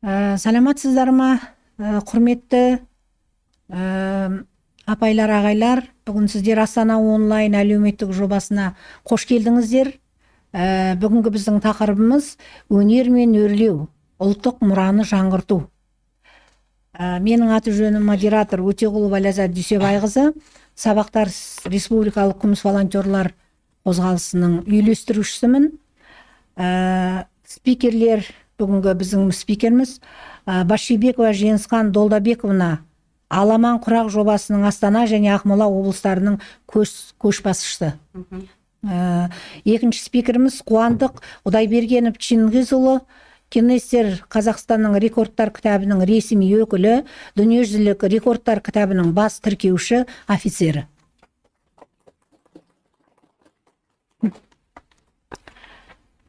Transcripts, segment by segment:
Саламатсыздар ма, құрметті апайлар, ағайлар. Бүгін сіздер Астана онлайн әлеуметтік жобасына қош келдіңіздер. Бүгінгі біздің тақырыбымыз өнер мен өрлеу, ұлттық мұраны жаңғырту. Менің аты жөнім модератор Өтеғұлова Ләззат Дүйсебайқызы, Сабақтар Республикалық күміс волонтерлар қозғалысының үйлестірушісімін. Спикерлер, бүгінгі біздің спикеріміз Башибекова Женісхан Долдабековна, Аламан құрақ жобасының Астана және Ақмола облыстарының көшбасшысы. Екінші спикеріміз Қуандық Құдайбергенов Чингизұлы, Гиннестер Қазақстанның рекордтар кітабының ресми өкілі, дүниежүзілік рекордтар кітабының бас тіркеуші офицері.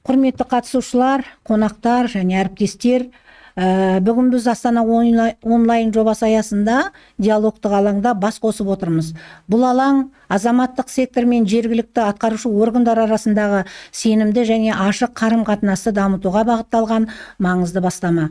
Құрметті қатысушылар, қонақтар және әріптестер, бүгін біз Астана онлайн жобасы аясында диалогтық алаңда бас қосып отырмыз. Бұл алаң азаматтық сектор мен жергілікті атқарушы органдар арасындағы сенімді және ашық қарым-қатынасты дамытуға бағытталған маңызды бастама.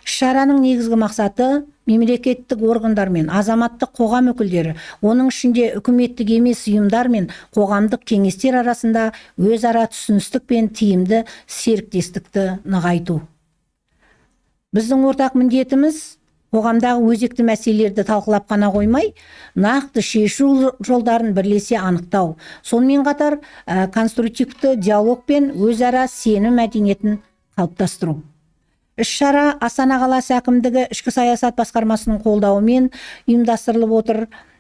Шараның негізгі мақсаты мемлекеттік органдар мен азаматтық қоғам өкілдері, оның ішінде үкіметтік емес ұйымдар мен қоғамдық кеңестер арасында өзара түсіністік пен тиімді серіктестікті нығайту. Біздің ортақ міндетіміз қоғамдағы өзекті мәселелерді талқылап қана қоймай, нақты шешу жолдарын бірлесе анықтау. Сонымен қатар конструктивті диалог пен өзара сенім мәдениетін қалыптастыру. Іс-шара Астана қаласы әкімдігі ішкі саясат басқармасының қолдауымен ұйымдастырылып отыр.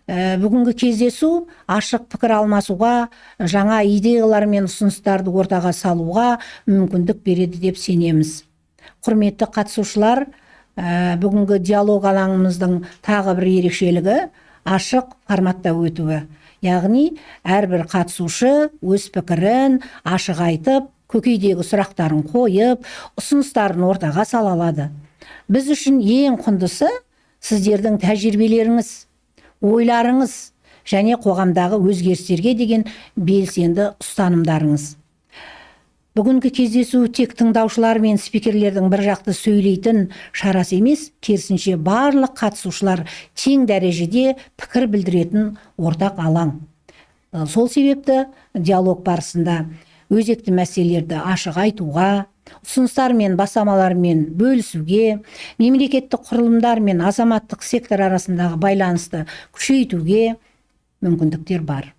Бүгінгі кездесу ашық пікір алмасуға, жаңа идеялар мен ұсыныстарды ортаға салуға мүмкіндік береді деп сенеміз. Құрметті қатысушылар, бүгінгі диалог алаңымыздың тағы бір ерекшелігі ашық форматта өтуі. Яғни әрбір қатысушы өз пікірін ашық айтып, көкейдегі сұрақтарын қойып, ұсыныстарын ортаға сала алады. Біз үшін ең құндысы сіздердің тәжірибелеріңіз, ойларыңыз және қоғамдағы өзгерістерге деген белсенді ұстанымдарыңыз. Бүгінгі кездесу тек тыңдаушылар мен спикерлердің бір жақты сөйлейтін шарасы емес, керісінше барлық қатысушылар тең дәрежеде пікір білдіретін ортақ алаң. Сол себепті диалог барысында өзекті мәселелерді ашық айтуға, ұсыныстар мен бастамалармен бөлісуге, мемлекеттік құрылымдар мен азаматтық сектор арасындағы байланысты күшейтуге мүмкіндіктер бар.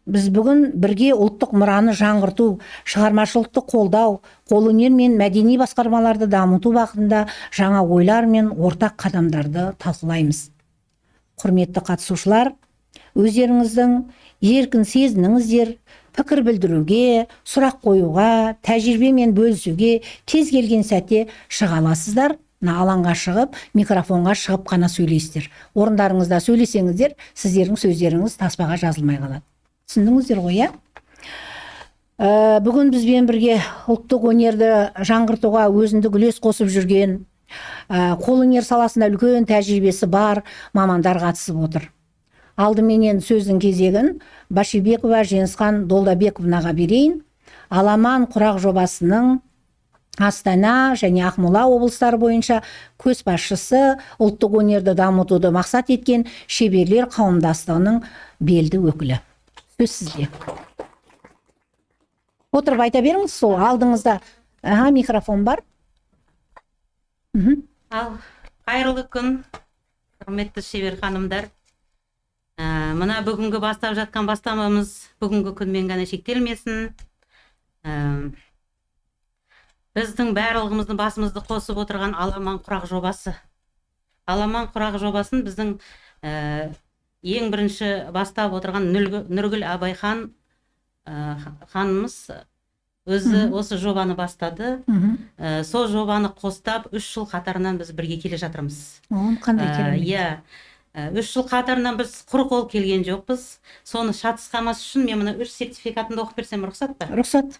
Біз бүгін бірге ұлттық мұраны жаңғырту, шығармашылықты қолдау, қолөнер мен мәдени басқармаларды дамыту бағытында жаңа ойлар мен ортақ қадамдарды талқылаймыз. Құрметті қатысушылар, өздеріңіздің еркін сезініңіздер, пікір білдіруге, сұрақ қоюға, тәжірибемен бөлісуге кез келген сәтте шыға аласыздар. Алаңға шығып, микрофонға шығып қана сөйлейсіздер. Орындарыңызда сөйлесеңіздер, сіздердің сөздеріңіз таспаға жазылмай қалады. Түсіндіңіздер ғой, Бүгін бізбен бірге ұлттық өнерді жаңғыртуға өзіндік үлес қосып жүрген, қолөнер саласында үлкен тәжірибесі бар мамандар қатысып отыр. Алдыменен сөздің кезегін Башибекова Женісхан Долдабековнаға берейін. Аламан құрақ жобасының Астана және Ақмола облыстары бойынша көшбасшысы, ұлттық өнерді дамытуды мақсат еткен шеберлер қауымдастығының белді өкілі. Сөз сізде. Отырып айта беріңіз, сол алдыңызда микрофон бар. Қайырлы күн, құрметті шебер ханымдар. Мына бүгінгі бастап жатқан бастамамыз бүгінгі күнмен ғана шектелмесін. Біздің барлығымыздың басымызды қосып отырған Аламан құрақ жобасы. Аламан құрақ жобасын біздің ең бірінші бастап отырған Нұргүл Абайхан ханымыз өзі осы жобаны бастады. Сол жобаны қостап 3 жыл қатарынан біз бірге келе жатырмыз. Қандай керемет. 3 жыл қатарынан біз құр қол келген жоқпыз. Соны шатысқамас үшін мен мына 3 сертификатымды оқып берсем рұқсат па? Рұқсат.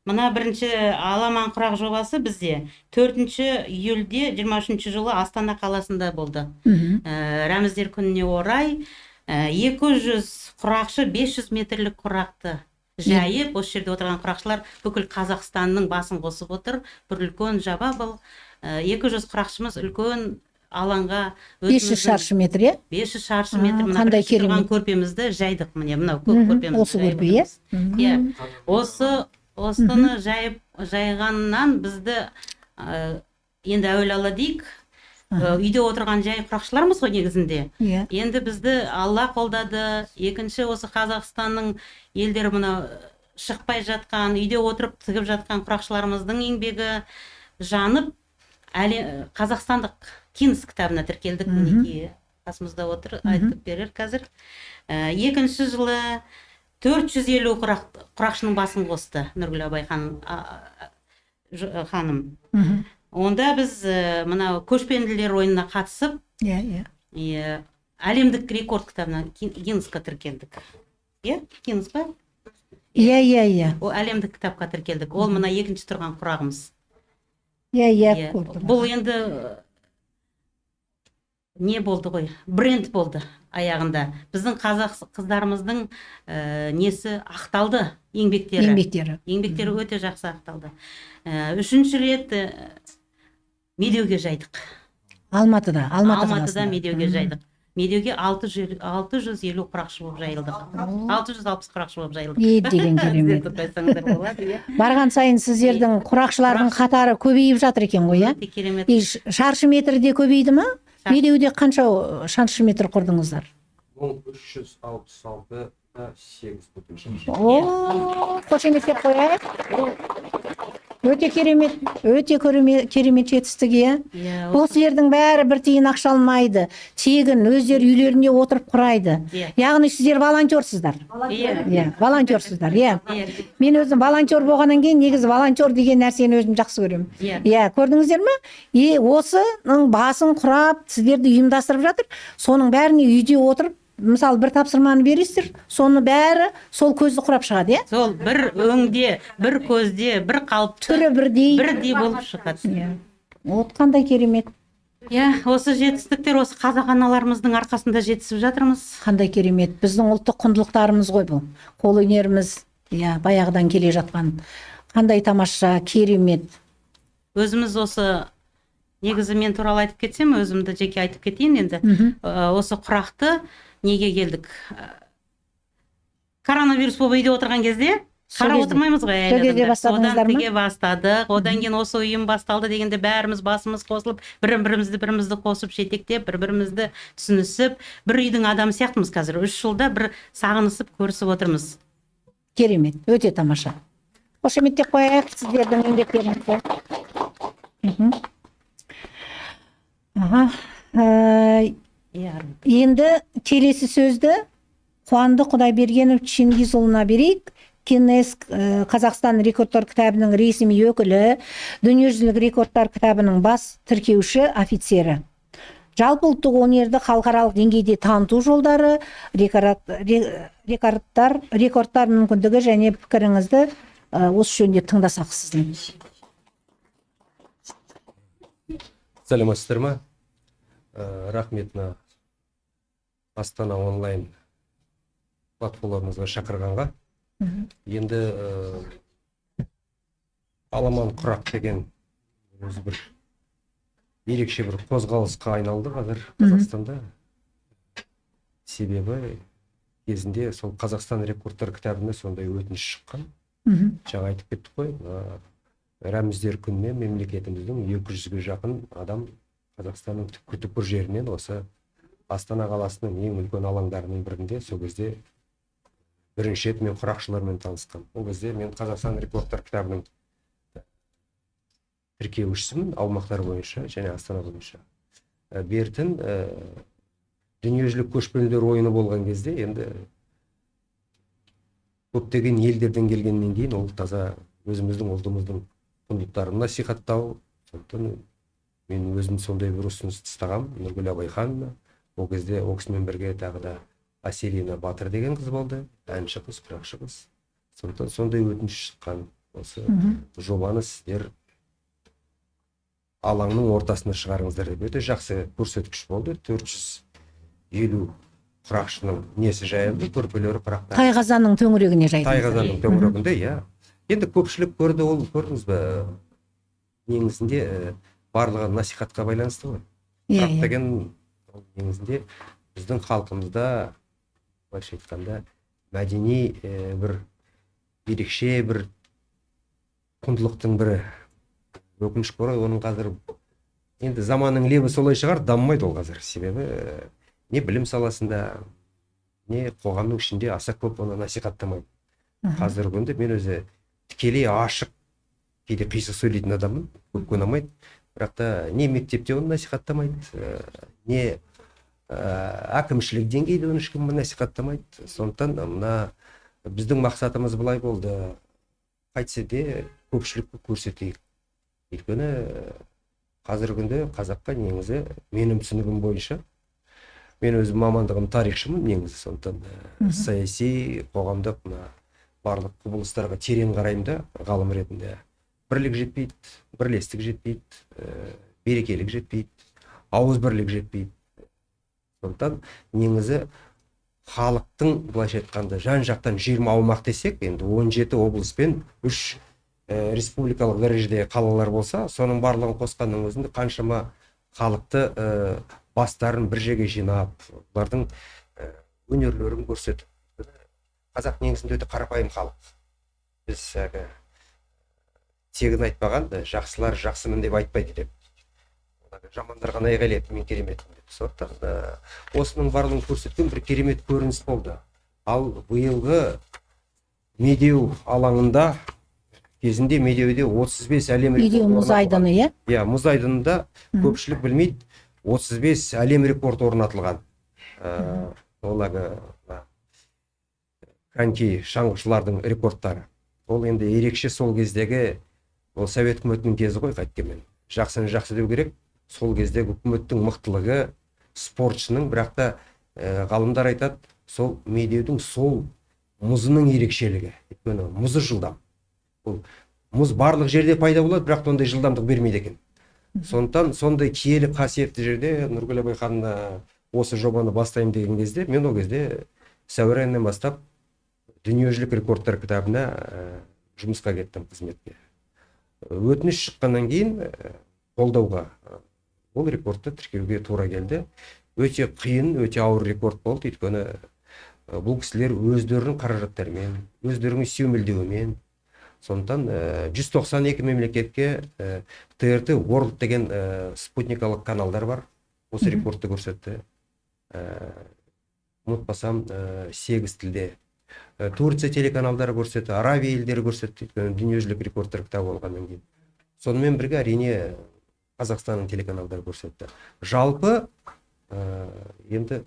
Мына бірінші Аламан құрақ жобасы бізде 4 июльде 23 жылы Астана қаласында болды. Рәміздер күніне орай 200 құрақшы 500 метрлік құрақты жайып, осы жерде отырған құрақшылар бүкіл Қазақстанның басын қосып отыр. Бір үлкен жаба бұл. 200 құрақшымыз үлкен алаңға 500 шаршы метр, иә? 500 шаршы метр мына қандай бірінші тұрған керемет. көрпемізді жайдық, міне мынау көк көрпемізді. Осы көрпе, иә? Иә. Осыны жайғаннан бізді енді әуелала дейік, үйде отырған жай құрақшылармыз ғой негізінде. Иә. Енді бізді Алла қолдады. Екінші, осы Қазақстанның елдері мына шықпай жатқан, үйде отырып тігіп жатқан құрақшыларымыздың еңбегі жанып, қазақстандық Кинс кітабына тіркелдік. Мінекей қасымызда отыр, айтып берер қазір. Екінші жылы 450 құрақшының басын қосты Нұргүл Абай ханым. Онда біз мынау көшпенділер ойынына қатысып, әлемдік рекорд кітабына Гиннесқа тіркелдік. Иә, Гиннес па? Иә. Ол әлемдік кітапқа тіркелдік. Ол мына екінші тұрған құрағымыз. Иә. Бұл енді не болды ғой? Бренд болды аяғында. Біздің қазақ қыздарымыздың несі ақталды, еңбектері өте жақсы ақталды. Үшінші рет Медеуге жайдық. Алматыда Медеуге жайдық. Медеуге 650 құрақшы болып жайылдық. 660 құрақшы болып жайылдық. Деген керемет. Барған сайын сіздердің құрақшылардың қатары көбейіп жатыр екен ғой, иә? Керемет. Шаршы метрде көбейді ма? Медеуде қанша шаршы метр құрдыңыздар? 366 8 бүтін. Қошеметтеп қояйық. Өте керемет жетістік, иә? Бұл сіздердің бәрі бір тиын ақша алмайды. Тегін өздері үйлерінде отырып құрайды. Яғни сіздер волонтерсыздар. Иә, волонтерсыздар, иә. Мен өзім волонтер болғаннан кейін негізі волонтер деген нәрсені өзім жақсы көремін. Иә, көрдіңіздер ме? Осының басын құрап, сіздерді ұйымдастырып жатыр. Соның бәріне үйде отырып, мысалы бір тапсырманы бересіздер, соны бәрі сол көзді құрап шығады, иә? Сол бір өңде, бір көзде, бір қалыпты, түрі бірдей болып шығады. От қандай керемет. Иә, осы жетістіктер осы қазақ аналарымыздың арқасында жетісіп жатырмыз. Қандай керемет. Біздің ұлттық құндылықтарымыз ғой бұл. Қолөнеріміз, иә, баяғыдан келе жатқан. Қандай тамаша, керемет. Өзіміз осы негізі мен туралы айтып кетсем, өзімді жеке айтып кетейін енді. Осы құрақты неге келдік? Коронавирус болып үйде отырған кезде қарап отырмаймыз ғой, одан тіге бастадық, одан кейін осы ұйым басталды дегенде бәріміз басымыз қосылып, бірімізді қосып жетектеп, бірімізді түсінісіп, бір үйдің адамы сияқтымыз қазір. 3 жылда бір сағынысып көрісіп отырмыз. Керемет, өте тамаша. Қошеметтеп қояйық сіздердің еңбектеріңізді. Енді келесі сөзді Қуанды Құдайбергенов Чингизұлына берейік. Гиннес Қазақстан рекордтар кітабының ресми өкілі, дүниежүзілік рекордтар кітабының бас тіркеуші офицері. Жалпы ұлттық өнерді халықаралық деңгейде таныту жолдары, рекордтар мүмкіндігі және пікіріңізді осы жөнінде тыңдасақ сіздің. Сәлеметсіздер ме? Рахмет Астана онлайн платформамызға шақырғанға. Енді аламан құрақ деген өзі бір ерекше бір қозғалысқа айналды қазір Қазақстанда. Себебі кезінде сол Қазақстан рекордтар кітабында сондай өтініш шыққан. Жаңа айтып кеттік қой, рәміздер күніне мемлекетіміздің 200-ге жақын адам Қазақстанның түкпір жерінен осы Астана қаласының ең үлкен алаңдарының бірінде сол кезде бірінші рет мен құрақшылармен танысқам. Ол кезде мен Қазақстан рекордтар кітабының тіркеушісімін аумақтар бойынша және Астана бойынша. Бертін дүниежүзілік көшпенділер ойыны болған кезде енді көптеген елдерден келгеннен кейін ол таза өзіміздің ұлтымыздың құндылықтарын насихаттау. Сондықтан мен өзім сондай бір ұсыныс тастағам Нұргүл Абай ханымға. Ол кезде ол кісімен бірге тағы да Аселина Батыр деген қыз болды, әнші қыз, құрақшы қыз. Сондықтан сондай өтініш шыққан. Осы жобаны сіздер алаңның ортасына шығарыңыздар деп өте жақсы көрсеткіш болды. 450 құрақшының несі жайылды, көрпелері құрақтар. Тайқазанның төңірегіне жайды. Тайқазанның төңірегінде, иә. Енді көпшілік көрді, ол көрдіңіз бе, негізінде барлығы насихатқа байланысты ғой. Құрақ деген негізінде біздің халқымызда, былайша айтқанда, мәдени бір ерекше бір құндылықтың бірі. Өкінішке орай оның қазір енді заманның лебі солай шығар, дамымайды ол қазір. Себебі не білім саласында, не қоғамның ішінде аса көп оны насихаттамайды. Қазіргі күнде мен өзі тікелей ашық, кейде қисық сөйлейтін адаммын, көп ұнамайды. Бірақ та не мектепте оны насихаттамайды, не әкімшілік деңгейде оны ешкім насихаттамайды. Сондықтан мына біздің мақсатымыз былай болды. Қайтсе де көпшілікке көрсетейік. Өйткені қазіргі күнде қазаққа негізі менің түсінігім бойынша, мен өзім мамандығым тарихшымын негізі, сондықтан саяси, қоғамдық барлық құбылыстарға терең қараймын да, ғалым ретінде. Бірлік жетпейді, бірлестік жетпейді, берекелік жетпейді, ауыз бірлік жетпейді. Сондықтан негізі халықтың, былайша айтқанда, жан-жақтан 20 аумақ десек, енді 17 облыс пен 3 республикалық дәрежеде қалалар болса, соның барлығын қосқанның өзінде қаншама халықты бастарын бір жерге жинап, олардың өнерлерін көрсетіп. Қазақ негізінде өте қарапайым халық. Біз тегін айтпаған, жақсылар жақсымын деп айтпайды деп. Жамандар ғана айғайлайды, мен кереметпін деп. Сондықтан осының барлығын көрсеткен бір керемет көрініс болды. Ал биылғы Медеу алаңында, кезінде Медеуде 35 әлем рекорды. Медеу мұз айдыны, иә? Иә, мұз айдынында көпшілік білмейді, 35 әлем рекорды орнатылған. Олағы коньки шаңғышылардың рекордтары. Ол енді ерекше сол кездегі, ол Совет үкіметінің кезі ғой, қайткенмен. Жақсыны жақсы деу керек. Сол кездегі үкіметтің мықтылығы, спортшының, бірақ та ғалымдар айтады, сол Медеудің сол мұзының ерекшелігі. Өйткені мұзы жылдам. Бұл мұз барлық жерде пайда болады, бірақ ондай жылдамдық бермейді екен. Сондықтан сондай киелі қасиетті жерде Нұргүл апай ханым осы жобаны бастаймын деген кезде, мен ол кезде сәуір айынан бастап дүниежүзілік рекордтар кітабына жұмысқа кеттім, қызметке. Өтініш шыққаннан кейін қолдауға ол рекордты тіркеуге тура келді. Өте қиын, өте ауыр рекорд болды, өйткені бұл кісілер өздерінің қаражаттарымен, өздерінің сүйемелдеуімен, сондықтан 192 мемлекетке ТРТ World деген спутникалық каналдар бар. Осы рекордты көрсетті. Ұмытпасам 8 тілде. Турция телеканалдары көрсетті, Аравия елдері көрсетті, дүниежүзілік рекордтар кітабы болғаннан кейін. Сонымен бірге әрине Қазақстанның телеканалдары көрсетті. Жалпы енді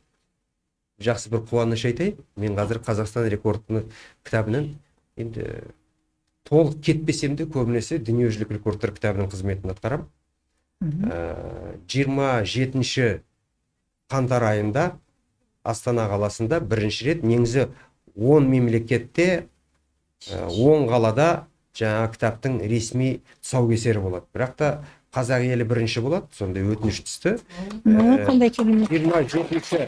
жақсы бір қуаныш айтайын. Мен қазір Қазақстан рекордының кітабынан енді толық кетпесем де көбінесе дүниежүзілік рекордтар кітабының қызметін атқарам. 27 қаңтар айында Астана қаласында бірінші рет негізі 10 мемлекетте 10 қалада жаңа кітаптың ресми тұсаукесері болады. Бірақ та қазақ елі бірінші болады, сондай өтініш түсті. Қандай керемет. 27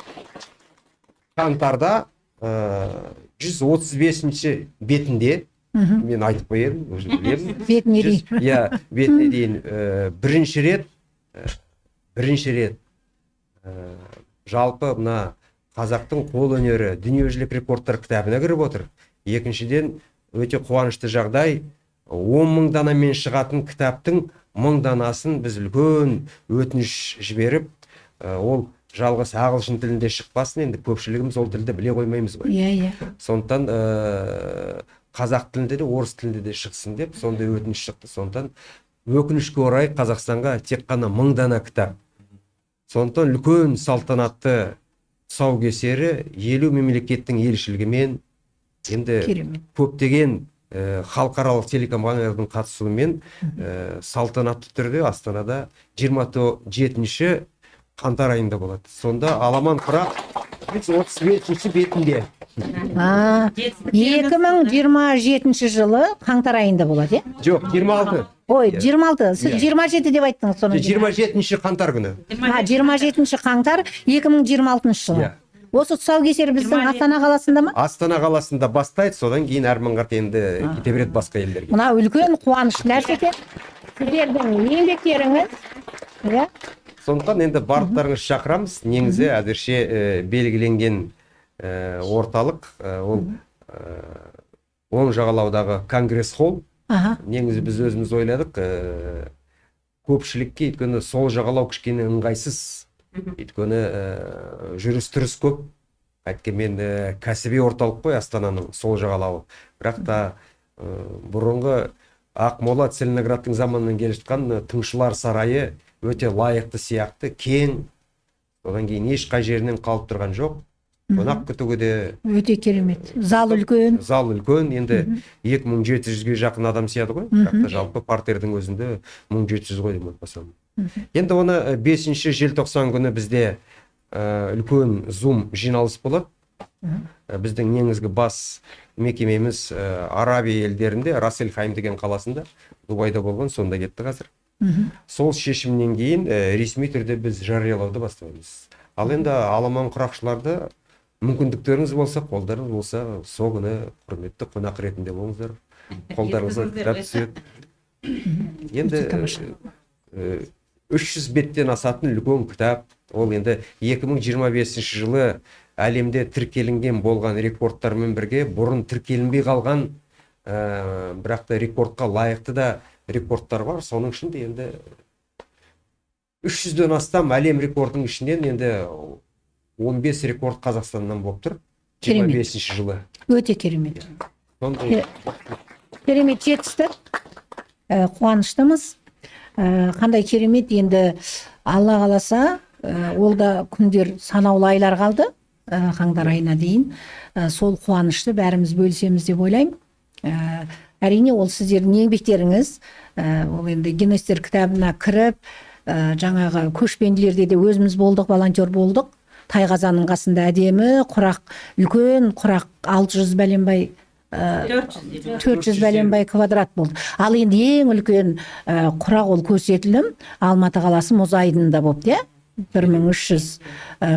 қаңтарда 135 бетінде, мен айтып қояйын, уже білемін. Бетіне дейін. Иә, бетіне дейін бірінші рет жалпы мына қазақтың қол өнері дүниежүзілік рекордтар кітабына кіріп отыр. Екіншіден, өте қуанышты жағдай, 10.000 данамен шығатын кітаптың 1000 данасын біз үлкен өтініш жіберіп, ол жалғыз ағылшын тілінде шықпасын, енді көпшілігіміз ол тілді біле қоймаймыз ғой. Иә. Сондықтан қазақ тілінде де, орыс тілінде де шықсын деп, сондай өтініш шықты. Сондықтан өкінішке орай Қазақстанға тек қана 1000 дана кітап. Сондықтан үлкен салтанатты тұсаукесері 50 мемлекеттің елшілігімен, енді көптеген халықаралық телекомпаниялардың қатысуымен салтанатты түрде Астанада 27 қаңтар айында болады. Сонда аламан құрақ 35 бетінде. 2027 жылы қаңтар айында болады, е? Жоқ, 26. Ой, 26. Сіз 27 деп айттыңыз соны. 27 қаңтар күні. 27 қаңтар 2026 жылы. Осы тұсаукесер біздің 27. Астана қаласында ма? Астана қаласында бастайды, содан кейін Арманға енді кете береді басқа елдерге. Мына үлкен қуаныш нәрсе екен. Сіздердің еңбектеріңіз, иә. Сондықтан енді барлықтарыңызды шақырамыз. Негізі әзірше белгіленген орталық ол оң жағалаудағы Конгресс-холл. Аха. Негізі біз өзіміз ойладық, көпшілікке, өйткені сол жағалау кішкене ыңғайсыз, өйткені жүріс-тұрыс көп. Әйткенмен кәсіби орталық қой Астананың сол жағалауы. Бірақ та бұрынғы Ақмола Целиноградтың заманынан келе жатқан Тыңшылар сарайы өте лайықты сияқты, кең. Одан кейін ешқай жерінен қалып тұрған жоқ. Қонақ күтуге де Өте керемет. Зал үлкен. зал үлкен, енді 2700-ге жақын адам сияды ғой. Бірақ та жалпы партердің өзінде 1700 ғой деп айтпасам. Енді оны 5 желтоқсан күні бізде үлкен Zoom жиналыс болады. Біздің негізгі бас мекемеміз Арабия елдерінде, Расельхайм деген қаласында, Дубайда болған, сонда кетті қазір. Сол шешімнен кейін ресми түрде біз жариялауды бастаймыз. Ал енді аламан құрақшыларды мүмкіндіктеріңіз болса, қолдарыңыз болса, сол күні құрметті қонақ ретінде болыңыздар. Қолдарыңызға кітап түседі. Енді 300 беттен асатын үлкен кітап. Ол енді 2025 жылы әлемде тіркелінген болған рекордтармен бірге бұрын тіркелінбей қалған, бірақ та рекордқа лайықты да рекордтар бар. Соның ішінде енді 300-ден астам әлем рекордының ішінен енді 15 рекорд Қазақстаннан болып тұр. 25 жылы. Өте керемет. Керемет жетістік. Қуаныштымыз. Қандай керемет, енді Алла қаласа, ол да күндер санаулы айлар қалды, қаңтар айына дейін. Сол қуанышты бәріміз бөлісеміз деп ойлаймын. Әрине ол сіздердің еңбектеріңіз, ол енді Гиннестер кітабына кіріп, жаңағы көшпенділерде де өзіміз болдық, волонтер болдық. Тайқазанның қасында әдемі құрақ, үлкен құрақ 600 бәленбай 400 бәленбай квадрат болды. Ал енді ең үлкен құрақ ол көрсетілім Алматы қаласы мұз айдынында болды, 1300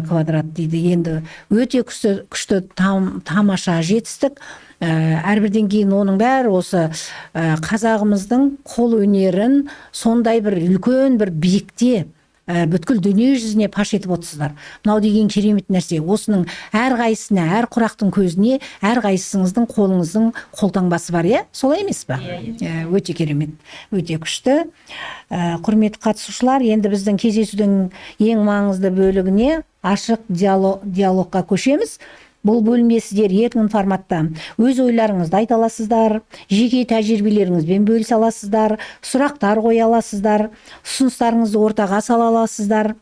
квадрат дейді. Енді өте күшті тамаша жетістік. Әрбірден кейін оның бәрі осы қазағымыздың қол өнерін сондай бір үлкен бір биікте бүткіл дүние жүзіне паш етіп отырсыздар. Мынау деген керемет нәрсе. Осының әр қайсысына, әр құрақтың көзіне, әр қайсыңыздың қолыңыздың қолтаңбасы бар, солай емес па? Өте керемет, өте күшті. Құрметті қатысушылар, енді біздің кездесудің ең маңызды бөлігіне ашық диалогқа көшеміз. Бұл бөлімде сіздер еркін форматта өз ойларыңызды айта аласыздар, жеке тәжірибелеріңізбен бөлісе аласыздар, сұрақтар қоя аласыздар, ұсыныстарыңызды ортаға сала аласыздар.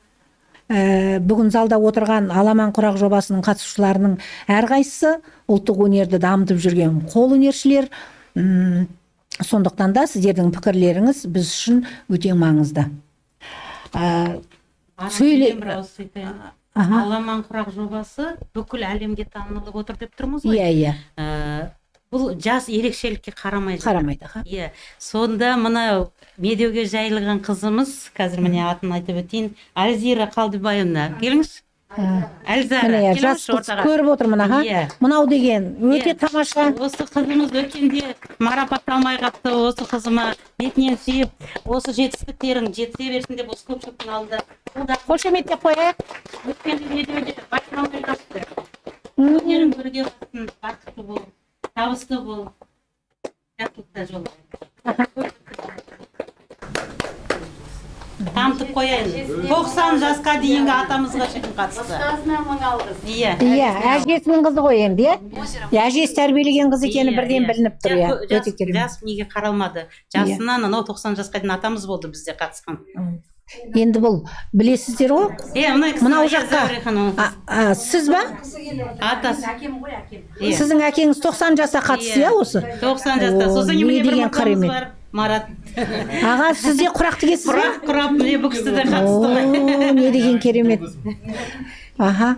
Бүгін залда отырған Аламан құрақ жобасының қатысушыларының әрқайсысы ұлттық өнерді дамытып жүрген қол өнершілер. Сондықтан да сіздердің пікірлеріңіз біз үшін өте маңызды. Аламан құрақ жобасы бүкіл әлемге танылып отыр деп тұрмыз ғой. Иә. Бұл жас ерекшелікке қарамайды. Иә. Сонда мына медеуге жайылған қызымыз, қазір міне атын айтып өтейін, Әлзира Қалдыбаевна. Келіңіз. Әлзира, келіңіз ортаға. Көріп отырмын, мынау деген өте тамаша. Осы қызымыз өткенде марапатталмай қапты. Осы қызыма бетінен сүйіп, осы жетістіктерің жетісе берсін деп осы көпшіліктің алдында қошеметтеп қояйық. Өткенде медеуде байқауға қатысты. Өнерің бірге болсын, бақытты бол, табысты бол, жақсылықта жол. Танытып қояйын. 90 жасқа дейінгі атамызға шейін қатысты. Иә, әжесінің қызы ғой енді, әжесі тәрбиелеген қыз екені бірден білініп тұр. Жас неге қаралмады. Жасынан анау 90 жасқа дейін атамыз болды бізде қатысқан. Енді бұл білесіздер ғой? Мынау жаққа. Сіз ба? Атасы. Сіздің әкеңіз 90 жасқа қатысты, осы? 90 жаста. Сосын міне бір мақтамыз бар. Марат. Аға, сіз де құрақ дегенсіз ба? Құрақ, міне бұл кісі де қатысты ғой. Не деген керемет. Аха.